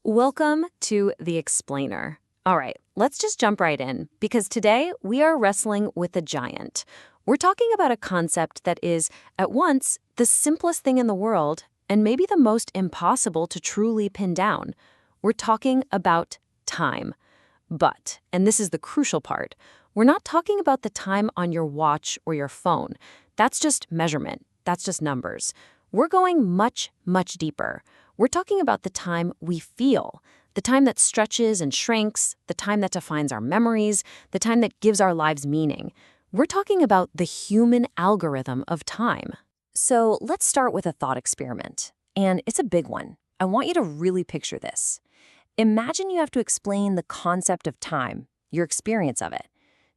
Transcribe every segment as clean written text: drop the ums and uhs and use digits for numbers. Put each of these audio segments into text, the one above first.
Welcome to The Explainer. All right, let's just jump right in, because today we are wrestling with a giant. We're talking about a concept that is, at once, the simplest thing in the world and maybe the most impossible to truly pin down. We're talking about time. But, and this is the crucial part, we're not talking about the time on your watch or your phone. That's just measurement. That's just numbers. We're going much, much deeper. We're talking about the time we feel, the time that stretches and shrinks, the time that defines our memories, the time that gives our lives meaning. We're talking about the human algorithm of time. So let's start with a thought experiment. And it's a big one. I want you to really picture this. Imagine you have to explain the concept of time, your experience of it,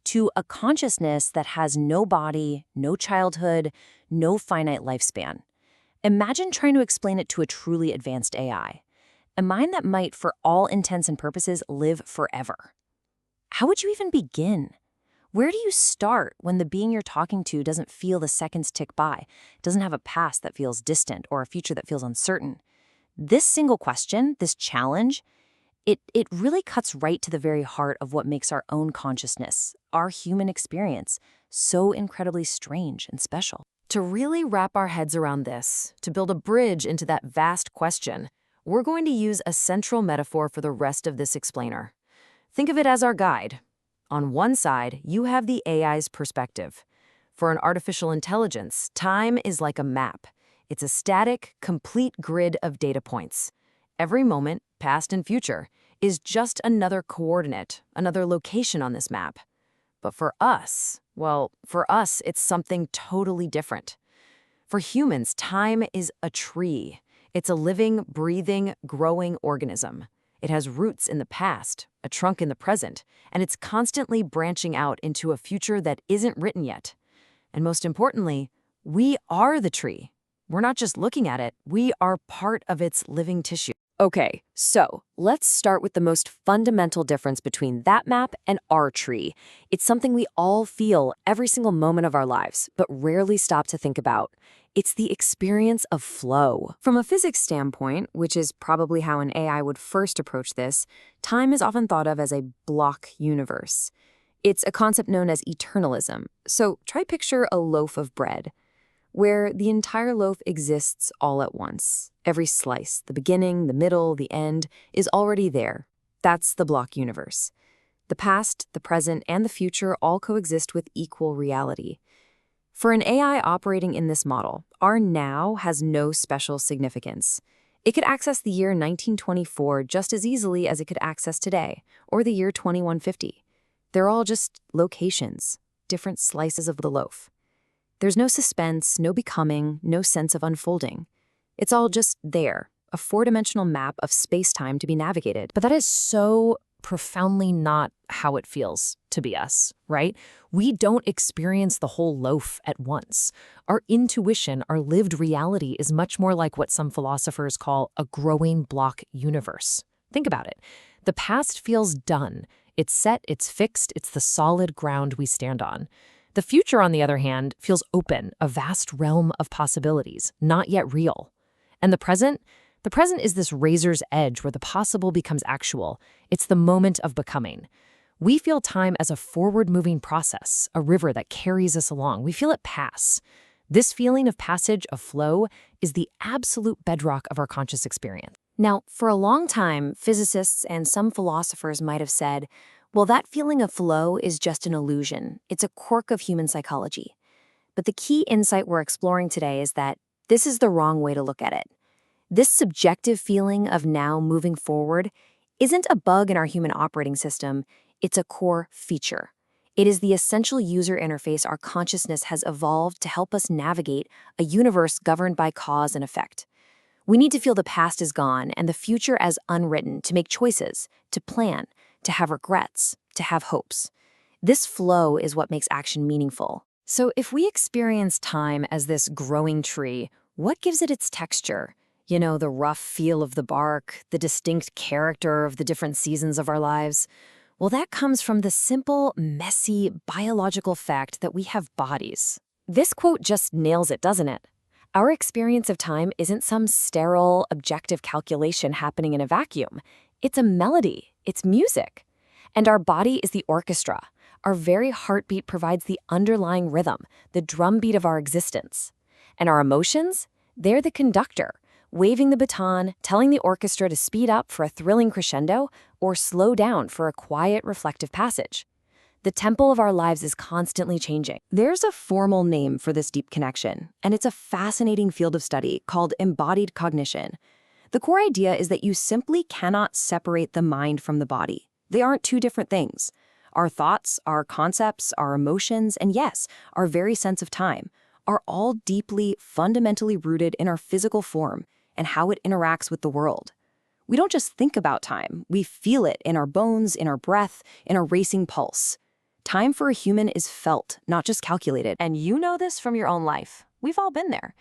to a consciousness that has no body, no childhood, no finite lifespan. Imagine trying to explain it to a truly advanced AI, a mind that might, for all intents and purposes, live forever. How would you even begin? Where do you start when the being you're talking to doesn't feel the seconds tick by, doesn't have a past that feels distant or a future that feels uncertain? This single question, this challenge, it really cuts right to the very heart of what makes our own consciousness, our human experience, so incredibly strange and special. To really wrap our heads around this, to build a bridge into that vast question, we're going to use a central metaphor for the rest of this explainer. Think of it as our guide. On one side, you have the AI's perspective. For an artificial intelligence, time is like a map. It's a static, complete grid of data points. Every moment, past and future, is just another coordinate, another location on this map. But for us, well, for us, it's something totally different. For humans, time is a tree. It's a living, breathing, growing organism. It has roots in the past, a trunk in the present, and it's constantly branching out into a future that isn't written yet. And most importantly, we are the tree. We're not just looking at it, we are part of its living tissue. Okay, so let's start with the most fundamental difference between that map and our tree. It's something we all feel every single moment of our lives, but rarely stop to think about. It's the experience of flow. From a physics standpoint, which is probably how an AI would first approach this, time is often thought of as a block universe. It's a concept known as eternalism. So try picture a loaf of bread, where the entire loaf exists all at once. Every slice, the beginning, the middle, the end, is already there. That's the block universe. The past, the present, and the future all coexist with equal reality. For an AI operating in this model, our now has no special significance. It could access the year 1924 just as easily as it could access today, or the year 2150. They're all just locations, different slices of the loaf. There's no suspense, no becoming, no sense of unfolding. It's all just there, a four-dimensional map of space-time to be navigated. But that is so profoundly not how it feels to be us, right? We don't experience the whole loaf at once. Our intuition, our lived reality is much more like what some philosophers call a growing block universe. Think about it. The past feels done. It's set, it's fixed, it's the solid ground we stand on. The future, on the other hand, feels open, a vast realm of possibilities, not yet real. And the present? The present is this razor's edge where the possible becomes actual. It's the moment of becoming. We feel time as a forward-moving process, a river that carries us along. We feel it pass. This feeling of passage, of flow, is the absolute bedrock of our conscious experience. Now, for a long time, physicists and some philosophers might have said, well, that feeling of flow is just an illusion. It's a quirk of human psychology. But the key insight we're exploring today is that this is the wrong way to look at it. This subjective feeling of now moving forward isn't a bug in our human operating system, it's a core feature. It is the essential user interface our consciousness has evolved to help us navigate a universe governed by cause and effect. We need to feel the past is gone and the future as unwritten to make choices, to plan, to have regrets, to have hopes. This flow is what makes action meaningful. So if we experience time as this growing tree, what gives it its texture? You know, the rough feel of the bark, the distinct character of the different seasons of our lives? Well, that comes from the simple, messy, biological fact that we have bodies. This quote just nails it, doesn't it? Our experience of time isn't some sterile, objective calculation happening in a vacuum. It's a melody, it's music. And our body is the orchestra. Our very heartbeat provides the underlying rhythm, the drumbeat of our existence. And our emotions? They're the conductor, waving the baton, telling the orchestra to speed up for a thrilling crescendo or slow down for a quiet, reflective passage. The tempo of our lives is constantly changing. There's a formal name for this deep connection, and it's a fascinating field of study called embodied cognition. The core idea is that you simply cannot separate the mind from the body. They aren't two different things. Our thoughts, our concepts, our emotions, and yes, our very sense of time are all deeply, fundamentally rooted in our physical form and how it interacts with the world. We don't just think about time, we feel it in our bones, in our breath, in our racing pulse. Time for a human is felt, not just calculated. And you know this from your own life. We've all been there.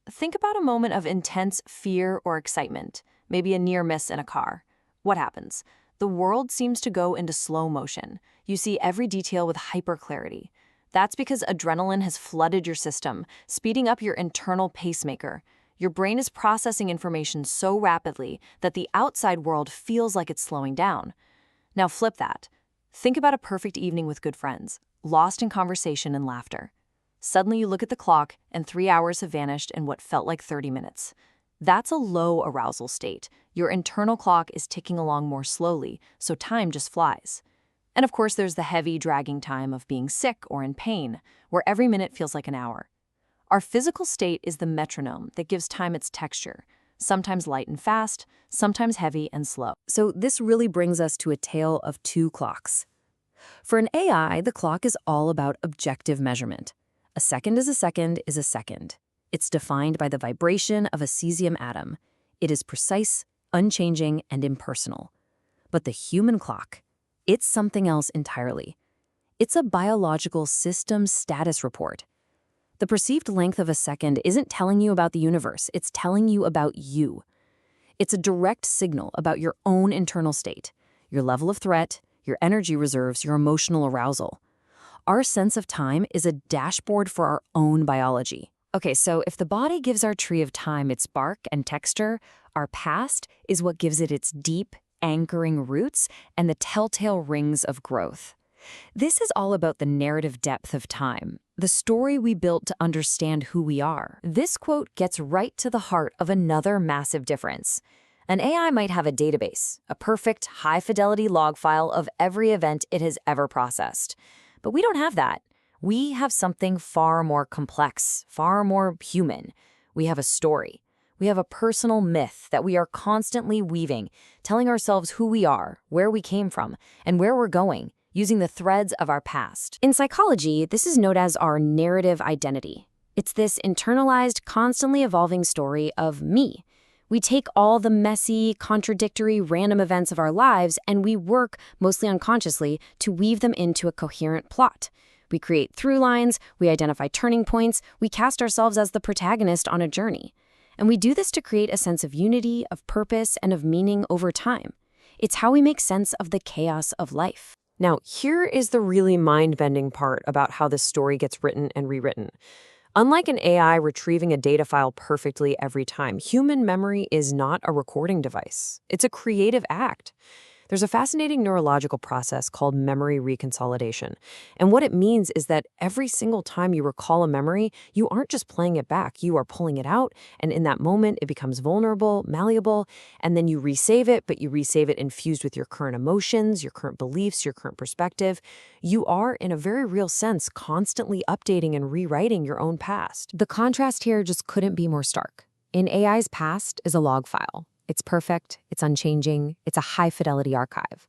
Think about a moment of intense fear or excitement, maybe a near miss in a car. What happens? The world seems to go into slow motion. You see every detail with hyper clarity. That's because adrenaline has flooded your system, speeding up your internal pacemaker. Your brain is processing information so rapidly that the outside world feels like it's slowing down. Now flip that. Think about a perfect evening with good friends, lost in conversation and laughter. Suddenly you look at the clock and 3 hours have vanished in what felt like 30 minutes. That's a low arousal state. Your internal clock is ticking along more slowly, so time just flies. And of course, there's the heavy, dragging time of being sick or in pain, where every minute feels like an hour. Our physical state is the metronome that gives time its texture, sometimes light and fast, sometimes heavy and slow. So this really brings us to a tale of two clocks. For an AI, the clock is all about objective measurement. A second is a second is a second. It's defined by the vibration of a cesium atom. It is precise, unchanging, and impersonal. But the human clock, it's something else entirely. It's a biological system status report. The perceived length of a second isn't telling you about the universe, it's telling you about you. It's a direct signal about your own internal state, your level of threat, your energy reserves, your emotional arousal. Our sense of time is a dashboard for our own biology. Okay, so if the body gives our tree of time its bark and texture, our past is what gives it its deep, anchoring roots and the telltale rings of growth. This is all about the narrative depth of time, the story we built to understand who we are. This quote gets right to the heart of another massive difference. An AI might have a database, a perfect, high-fidelity log file of every event it has ever processed. But we don't have that. We have something far more complex, far more human. We have a story. We have a personal myth that we are constantly weaving, telling ourselves who we are, where we came from, and where we're going, using the threads of our past. In psychology, this is known as our narrative identity. It's this internalized, constantly evolving story of me. We take all the messy, contradictory, random events of our lives and we work, mostly unconsciously, to weave them into a coherent plot. We create through lines, we identify turning points, we cast ourselves as the protagonist on a journey. And we do this to create a sense of unity, of purpose, and of meaning over time. It's how we make sense of the chaos of life. Now, here is the really mind-bending part about how this story gets written and rewritten. Unlike an AI retrieving a data file perfectly every time, human memory is not a recording device. It's a creative act. There's a fascinating neurological process called memory reconsolidation. And what it means is that every single time you recall a memory, you aren't just playing it back, you are pulling it out, and in that moment it becomes vulnerable, malleable, and then you resave it, but you resave it infused with your current emotions, your current beliefs, your current perspective. You are, in a very real sense, constantly updating and rewriting your own past. The contrast here just couldn't be more stark. In AI's past is a log file. It's perfect, it's unchanging, it's a high-fidelity archive.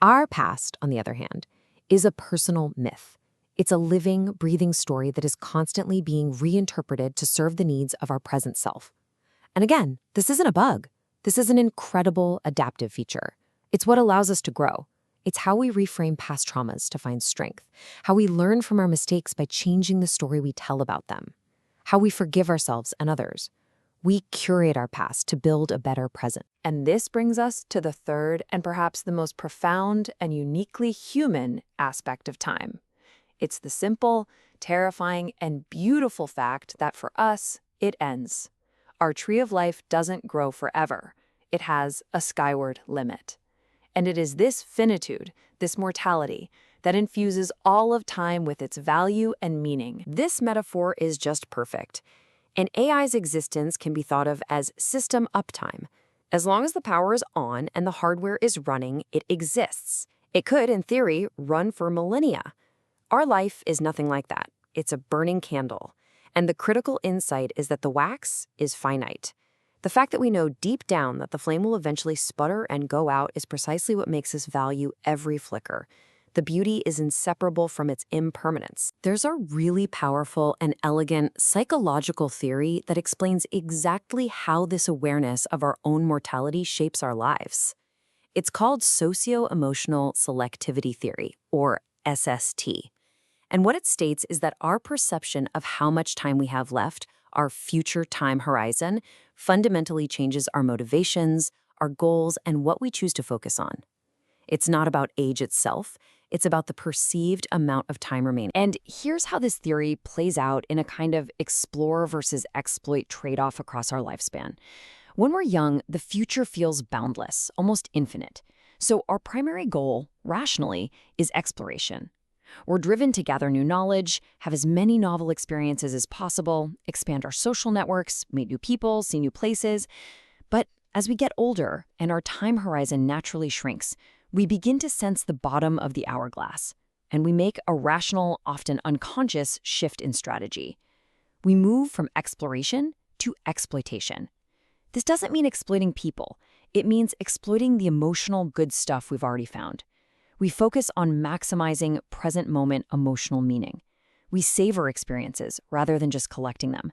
Our past, on the other hand, is a personal myth. It's a living, breathing story that is constantly being reinterpreted to serve the needs of our present self. And again, this isn't a bug. This is an incredible adaptive feature. It's what allows us to grow. It's how we reframe past traumas to find strength, how we learn from our mistakes by changing the story we tell about them, how we forgive ourselves and others. We curate our past to build a better present. And this brings us to the third and perhaps the most profound and uniquely human aspect of time. It's the simple, terrifying, and beautiful fact that for us, it ends. Our tree of life doesn't grow forever. It has a skyward limit. And it is this finitude, this mortality, that infuses all of time with its value and meaning. This metaphor is just perfect. An AI's existence can be thought of as system uptime. As long as the power is on and the hardware is running, it exists. It could, in theory, run for millennia. Our life is nothing like that. It's a burning candle. And the critical insight is that the wax is finite. The fact that we know deep down that the flame will eventually sputter and go out is precisely what makes us value every flicker. The beauty is inseparable from its impermanence. There's a really powerful and elegant psychological theory that explains exactly how this awareness of our own mortality shapes our lives. It's called socio-emotional selectivity theory, or SST. And what it states is that our perception of how much time we have left, our future time horizon, fundamentally changes our motivations, our goals, and what we choose to focus on. It's not about age itself. It's about the perceived amount of time remaining. And here's how this theory plays out in a kind of explore versus exploit trade-off across our lifespan. When we're young, the future feels boundless, almost infinite. So our primary goal, rationally, is exploration. We're driven to gather new knowledge, have as many novel experiences as possible, expand our social networks, meet new people, see new places. But as we get older and our time horizon naturally shrinks, we begin to sense the bottom of the hourglass, and we make a rational, often unconscious shift in strategy. We move from exploration to exploitation. This doesn't mean exploiting people. It means exploiting the emotional good stuff we've already found. We focus on maximizing present moment emotional meaning. We savor experiences rather than just collecting them.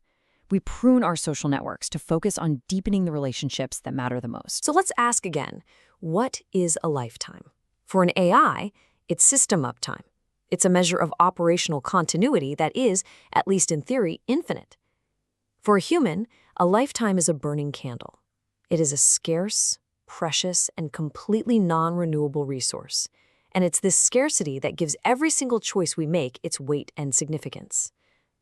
We prune our social networks to focus on deepening the relationships that matter the most. So let's ask again, what is a lifetime? For an AI, it's system uptime. It's a measure of operational continuity that is, at least in theory, infinite. For a human, a lifetime is a burning candle. It is a scarce, precious, and completely non-renewable resource. And it's this scarcity that gives every single choice we make its weight and significance.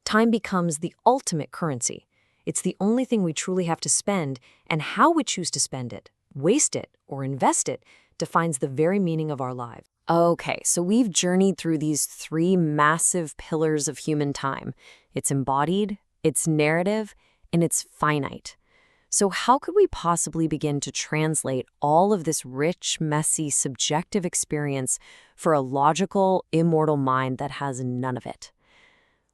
Time becomes the ultimate currency. It's the only thing we truly have to spend, and how we choose to spend it, waste it, or invest it defines the very meaning of our lives. Okay, so we've journeyed through these three massive pillars of human time. It's embodied, it's narrative, and it's finite. So how could we possibly begin to translate all of this rich, messy, subjective experience for a logical, immortal mind that has none of it?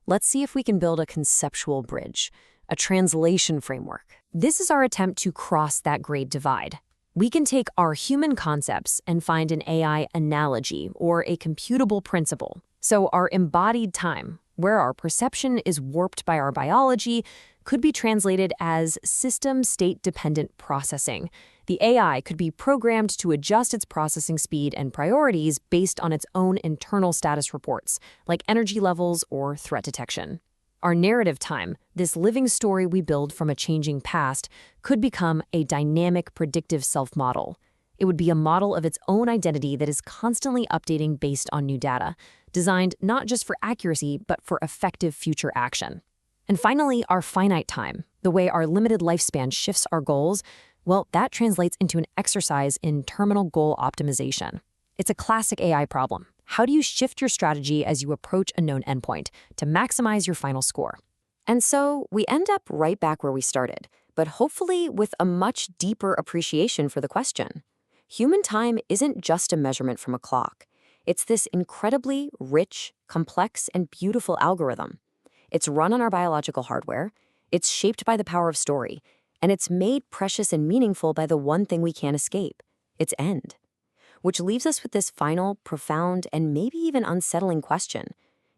Let's see if we can build a conceptual bridge, a translation framework. This is our attempt to cross that great divide. We can take our human concepts and find an AI analogy or a computable principle. So our embodied time, where our perception is warped by our biology, could be translated as system state-dependent processing. The AI could be programmed to adjust its processing speed and priorities based on its own internal status reports, like energy levels or threat detection. Our narrative time, this living story we build from a changing past, could become a dynamic, predictive self-model. It would be a model of its own identity that is constantly updating based on new data, designed not just for accuracy, but for effective future action. And finally, our finite time, the way our limited lifespan shifts our goals, well, that translates into an exercise in terminal goal optimization. It's a classic AI problem. How do you shift your strategy as you approach a known endpoint to maximize your final score? And so we end up right back where we started, but hopefully with a much deeper appreciation for the question. Human time isn't just a measurement from a clock. It's this incredibly rich, complex, and beautiful algorithm. It's run on our biological hardware, it's shaped by the power of story, and it's made precious and meaningful by the one thing we can't escape, its end. Which leaves us with this final, profound, and maybe even unsettling question.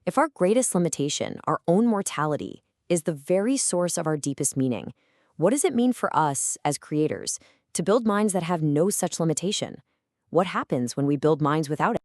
If our greatest limitation, our own mortality, is the very source of our deepest meaning, what does it mean for us, as creators, to build minds that have no such limitation? What happens when we build minds without it?